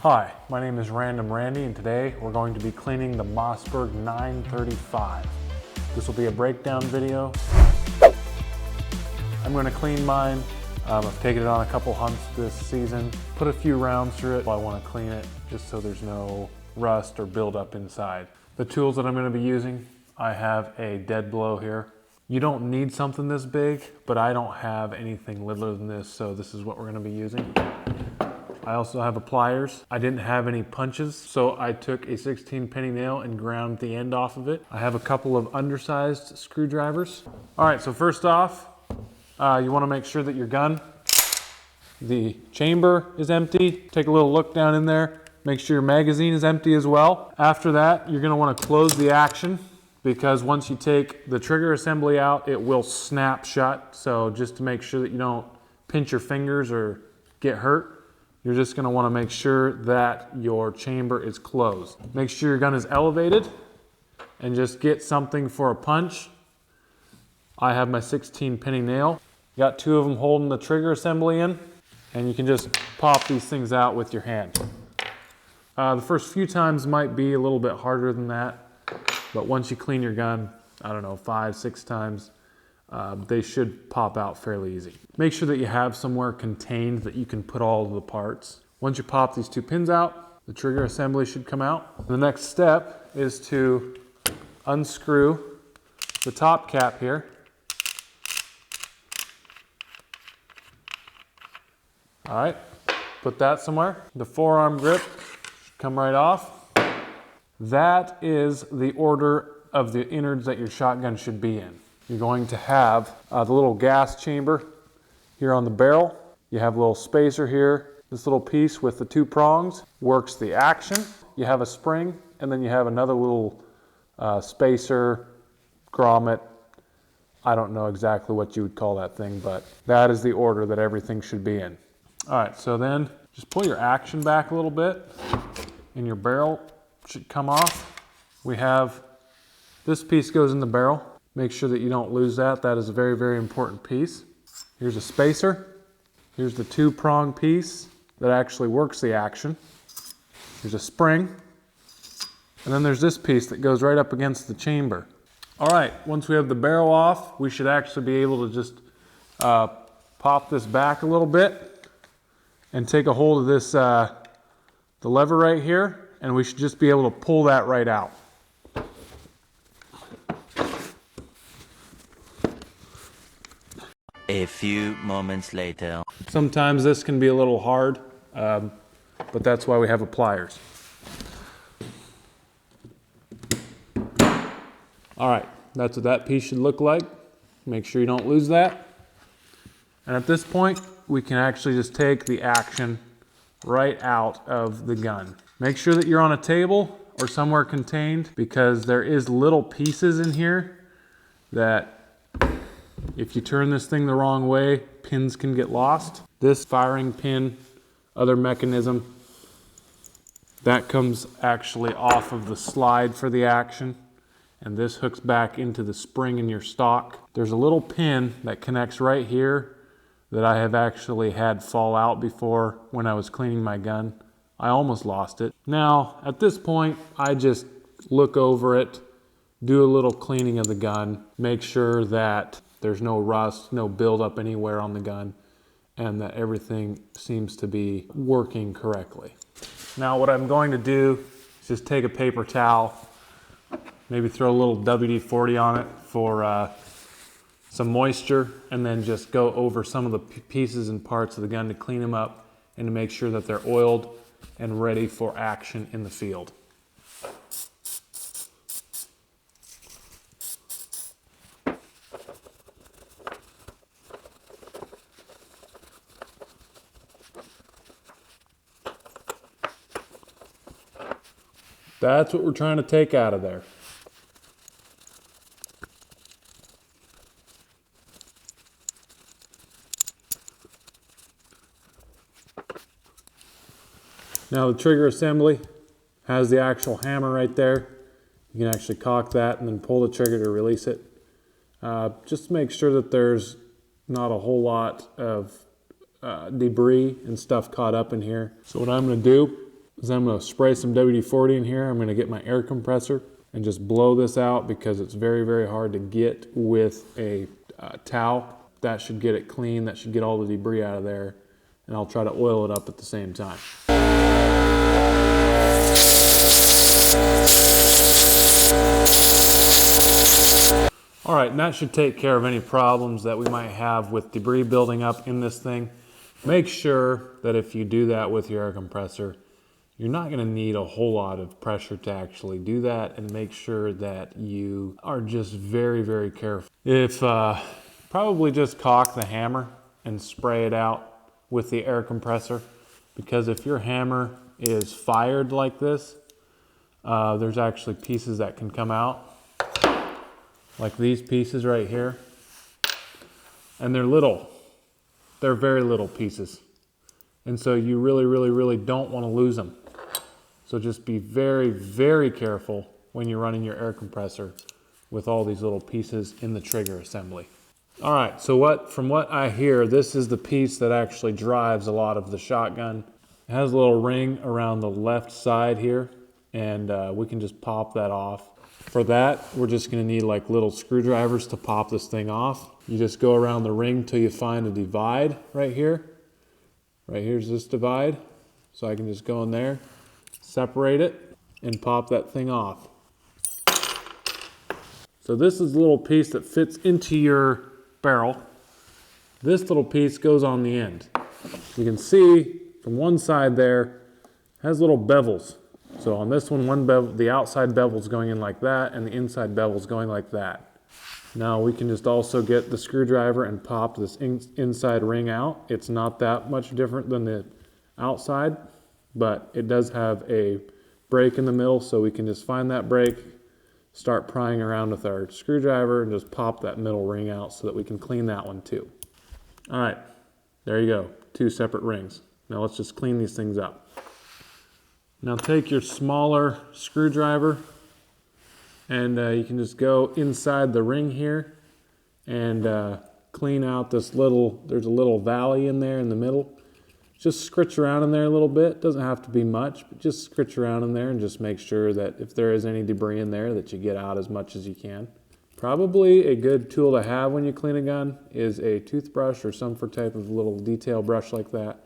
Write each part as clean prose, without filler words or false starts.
Hi, my name is Random Randy and today we're going to be cleaning the Mossberg 935. This will be a breakdown video. I'm going to clean mine. I've taken it on a couple hunts this season, put a few rounds through it. I want to clean it just so there's no rust or buildup inside. The tools that I'm going to be using, I have a dead blow here. You don't need something this big, but I don't have anything littler than this, so this is what we're going to be using. I also have a pliers. I didn't have any punches, so I took a 16 penny nail and ground the end off of it. I have a couple of undersized screwdrivers. All right, so first off, you wanna make sure that your gun, the chamber is empty. Take a little look down in there. Make sure your magazine is empty as well. After that, you're gonna wanna close the action because once you take the trigger assembly out, it will snap shut. So just to make sure that you don't pinch your fingers or get hurt, you're just going to want to make sure that your chamber is closed. Make sure your gun is elevated and just get something for a punch. I have my 16 penny nail. Got two of them holding the trigger assembly in, and you can just pop these things out with your hand. The first few times might be a little bit harder than that, but once you clean your gun, I don't know, 5, 6 times, they should pop out fairly easy. Make sure that you have somewhere contained that you can put all of the parts. Once you pop these two pins out, the trigger assembly should come out. The next step is to unscrew the top cap here. All right, put that somewhere. The forearm grip should come right off. That is the order of the innards that your shotgun should be in. You're going to have the little gas chamber here on the barrel. You have a little spacer here. This little piece with the two prongs works the action. You have a spring, and then you have another little spacer, grommet. I don't know exactly what you would call that thing, but that is the order that everything should be in. All right, so then just pull your action back a little bit, and your barrel should come off. We have this piece goes in the barrel. Make sure that you don't lose that. That is a very, very important piece. Here's a spacer. Here's the two-prong piece that actually works the action. Here's a spring. And then there's this piece that goes right up against the chamber. All right, once we have the barrel off, we should actually be able to just pop this back a little bit and take a hold of this, the lever right here, and we should just be able to pull that right out. A few moments later. Sometimes this can be a little hard, but that's why we have a pliers. All right, that's what that piece should look like. Make sure you don't lose that. And at this point, we can actually just take the action right out of the gun. Make sure that you're on a table or somewhere contained because there is little pieces in here that if you turn this thing the wrong way, pins can get lost. This firing pin, other mechanism, that comes actually off of the slide for the action, and this hooks back into the spring in your stock. There's a little pin that connects right here that I have actually had fall out before when I was cleaning my gun. I almost lost it. Now, at this point, I just look over it, do a little cleaning of the gun, make sure that there's no rust, no buildup anywhere on the gun, and that everything seems to be working correctly. Now what I'm going to do is just take a paper towel, maybe throw a little WD-40 on it for some moisture, and then just go over some of the pieces and parts of the gun to clean them up and to make sure that they're oiled and ready for action in the field. That's what we're trying to take out of there. Now the trigger assembly has the actual hammer right there. You can actually cock that and then pull the trigger to release it. Just make sure that there's not a whole lot of debris and stuff caught up in here. So what I'm going to do is I'm going to spray some WD-40 in here. I'm going to get my air compressor and just blow this out because it's very, very hard to get with a towel. That should get it clean. That should get all the debris out of there. And I'll try to oil it up at the same time. All right, and that should take care of any problems that we might have with debris building up in this thing. Make sure that if you do that with your air compressor, you're not going to need a whole lot of pressure to actually do that, and make sure that you are just very, very careful. If probably just caulk the hammer and spray it out with the air compressor, because if your hammer is fired like this, there's actually pieces that can come out, like these pieces right here, and they're little. They're very little pieces, and so you really, really, really don't want to lose them. So just be very, very careful when you're running your air compressor with all these little pieces in the trigger assembly. All right, so from what I hear, this is the piece that actually drives a lot of the shotgun. It has a little ring around the left side here, and we can just pop that off. For that, we're just gonna need like little screwdrivers to pop this thing off. You just go around the ring till you find a divide right here. Right here's this divide. So I can just go in there, separate it, and pop that thing off. So this is the little piece that fits into your barrel. This little piece goes on the end. You can see from one side there, has little bevels. So on this one bevel, the outside bevel is going in like that, and the inside bevel is going like that. Now we can just also get the screwdriver and pop this inside ring out. It's not that much different than the outside, but it does have a break in the middle, so we can just find that break, start prying around with our screwdriver, and just pop that middle ring out so that we can clean that one too. All right, there you go, 2 separate rings. Now let's just clean these things up. Now take your smaller screwdriver, and you can just go inside the ring here and clean out this there's a little valley in there in the middle. Just scritch around in there a little bit. Doesn't have to be much, but just scritch around in there and just make sure that if there is any debris in there that you get out as much as you can. Probably a good tool to have when you clean a gun is a toothbrush or some type of little detail brush like that.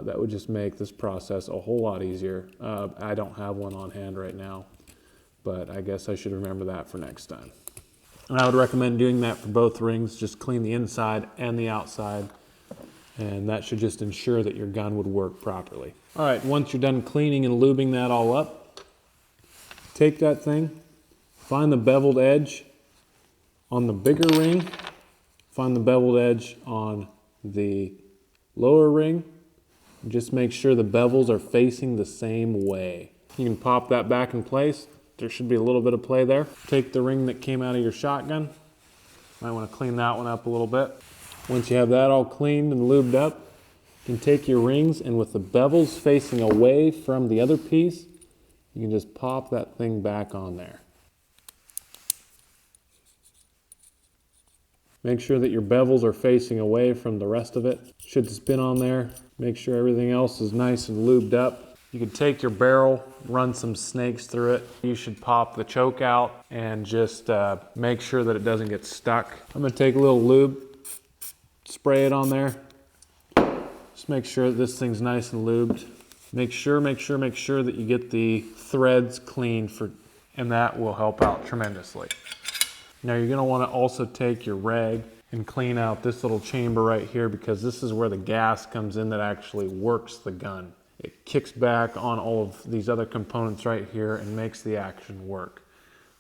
That would just make this process a whole lot easier. I don't have one on hand right now, but I guess I should remember that for next time. And I would recommend doing that for both rings. Just clean the inside and the outside, and that should just ensure that your gun would work properly. All right, once you're done cleaning and lubing that all up, take that thing, find the beveled edge on the bigger ring, find the beveled edge on the lower ring. Just make sure the bevels are facing the same way. You can pop that back in place. There should be a little bit of play there. Take the ring that came out of your shotgun. Might want to clean that one up a little bit. Once you have that all cleaned and lubed up, you can take your rings, and with the bevels facing away from the other piece, you can just pop that thing back on there. Make sure that your bevels are facing away from the rest of it. Should spin on there. Make sure everything else is nice and lubed up. You can take your barrel, run some snakes through it. You should pop the choke out and just make sure that it doesn't get stuck. I'm gonna take a little lube, spray it on there. Just make sure that this thing's nice and lubed. Make sure that you get the threads clean, and that will help out tremendously. Now you're gonna wanna also take your rag and clean out this little chamber right here, because this is where the gas comes in that actually works the gun. It kicks back on all of these other components right here and makes the action work.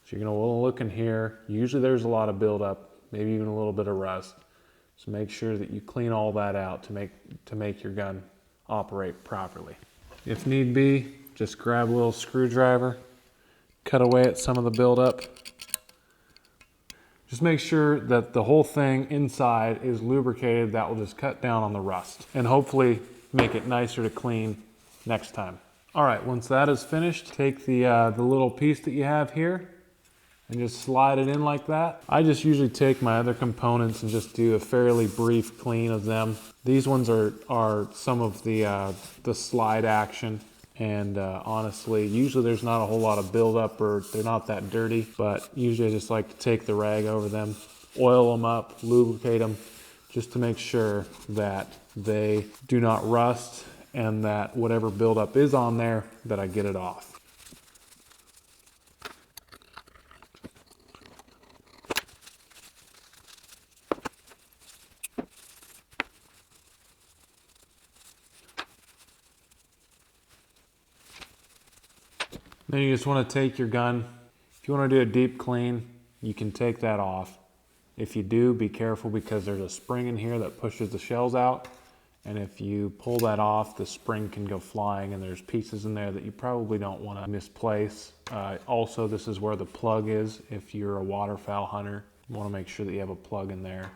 So you're gonna wanna look in here. Usually there's a lot of buildup, maybe even a little bit of rust. So make sure that you clean all that out to make your gun operate properly. If need be, just grab a little screwdriver, cut away at some of the buildup. Just make sure that the whole thing inside is lubricated. That will just cut down on the rust and hopefully make it nicer to clean next time. All right, once that is finished, take the little piece that you have here and just slide it in like that. I just usually take my other components and just do a fairly brief clean of them. These ones are some of the slide action, And honestly, usually there's not a whole lot of buildup or they're not that dirty, but usually I just like to take the rag over them, oil them up, lubricate them, just to make sure that they do not rust and that whatever buildup is on there, that I get it off. Then you just want to take your gun. If you want to do a deep clean, you can take that off. If you do, be careful because there's a spring in here that pushes the shells out. And if you pull that off, the spring can go flying and there's pieces in there that you probably don't want to misplace. Also, this is where the plug is. If you're a waterfowl hunter, you want to make sure that you have a plug in there.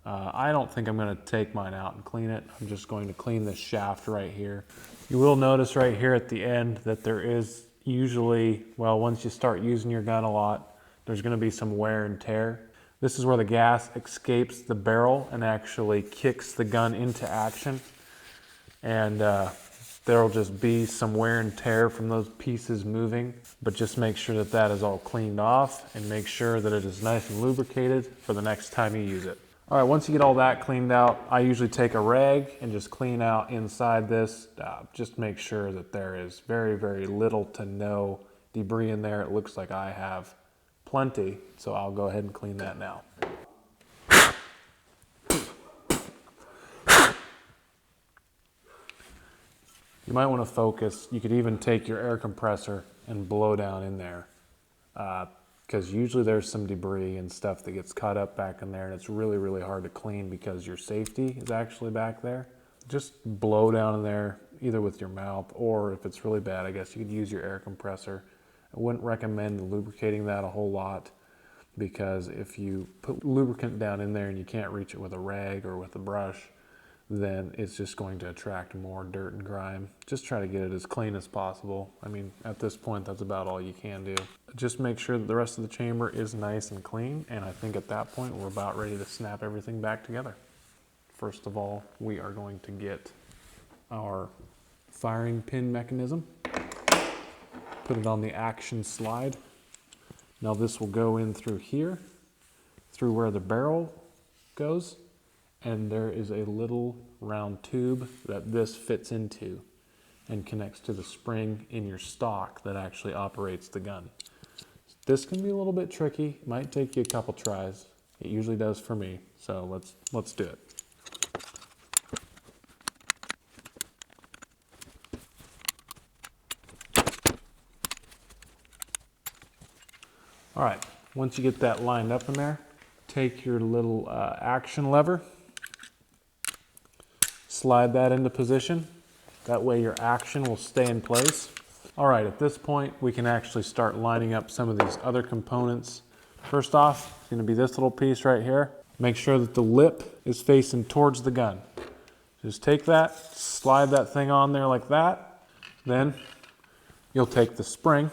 I don't think I'm going to take mine out and clean it. I'm just going to clean this shaft right here. You will notice right here at the end that there is usually, well, once you start using your gun a lot, there's going to be some wear and tear. This is where the gas escapes the barrel and actually kicks the gun into action. And there'll just be some wear and tear from those pieces moving, but just make sure that that is all cleaned off and make sure that it is nice and lubricated for the next time you use it. All right, once you get all that cleaned out, I usually take a rag and just clean out inside this. Just make sure that there is very, very little to no debris in there. It looks like I have plenty, so I'll go ahead and clean that now. You might want to focus. You could even take your air compressor and blow down in there. Because usually there's some debris and stuff that gets caught up back in there and it's really, really hard to clean because your safety is actually back there. Just blow down in there either with your mouth or if it's really bad, I guess you could use your air compressor. I wouldn't recommend lubricating that a whole lot because if you put lubricant down in there and you can't reach it with a rag or with a brush, then it's just going to attract more dirt and grime. Just try to get it as clean as possible. I mean, at this point, that's about all you can do. Just make sure that the rest of the chamber is nice and clean, and I think at that point, we're about ready to snap everything back together. First of all, we are going to get our firing pin mechanism, put it on the action slide. Now this will go in through here, through where the barrel goes, and there is a little round tube that this fits into and connects to the spring in your stock that actually operates the gun. This can be a little bit tricky, might take you a couple tries. It usually does for me, so let's do it. All right, once you get that lined up in there, take your little action lever, slide that into position. That way your action will stay in place. All right, at this point, we can actually start lining up some of these other components. First off, it's gonna be this little piece right here. Make sure that the lip is facing towards the gun. Just take that, slide that thing on there like that. Then you'll take the spring,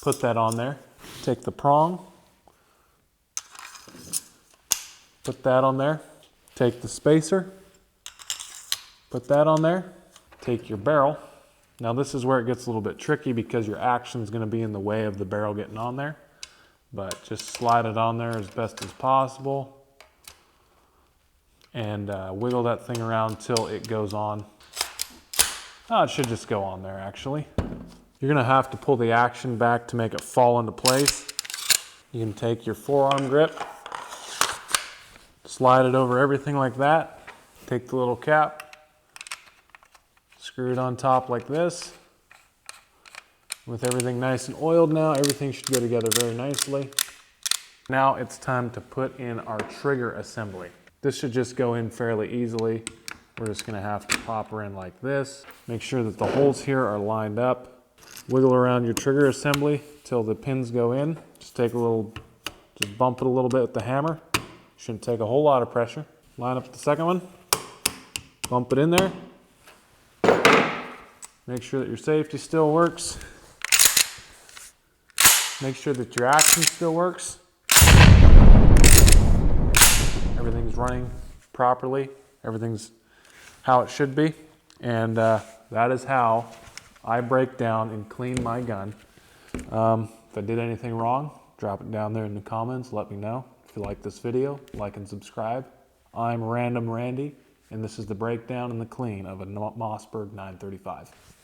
put that on there. Take the prong, put that on there. Take the spacer, put that on there. Take your barrel. Now this is where it gets a little bit tricky because your action is going to be in the way of the barrel getting on there. But just slide it on there as best as possible and wiggle that thing around till it goes on. Oh, it should just go on there actually. You're going to have to pull the action back to make it fall into place. You can take your forearm grip, slide it over everything like that. Take the little cap, screw it on top like this. With everything nice and oiled now, everything should go together very nicely. Now it's time to put in our trigger assembly. This should just go in fairly easily. We're just going to have to pop her in like this. Make sure that the holes here are lined up. Wiggle around your trigger assembly till the pins go in. Just take a little, just bump it a little bit with the hammer. Shouldn't take a whole lot of pressure. Line up the second one. Bump it in there. Make sure that your safety still works. Make sure that your action still works. Everything's running properly. Everything's how it should be. And that is how I break down and clean my gun. If I did anything wrong, drop it down there in the comments. Let me know. If you like this video, like and subscribe. I'm Random Randy, and this is the breakdown and the clean of a Mossberg 935.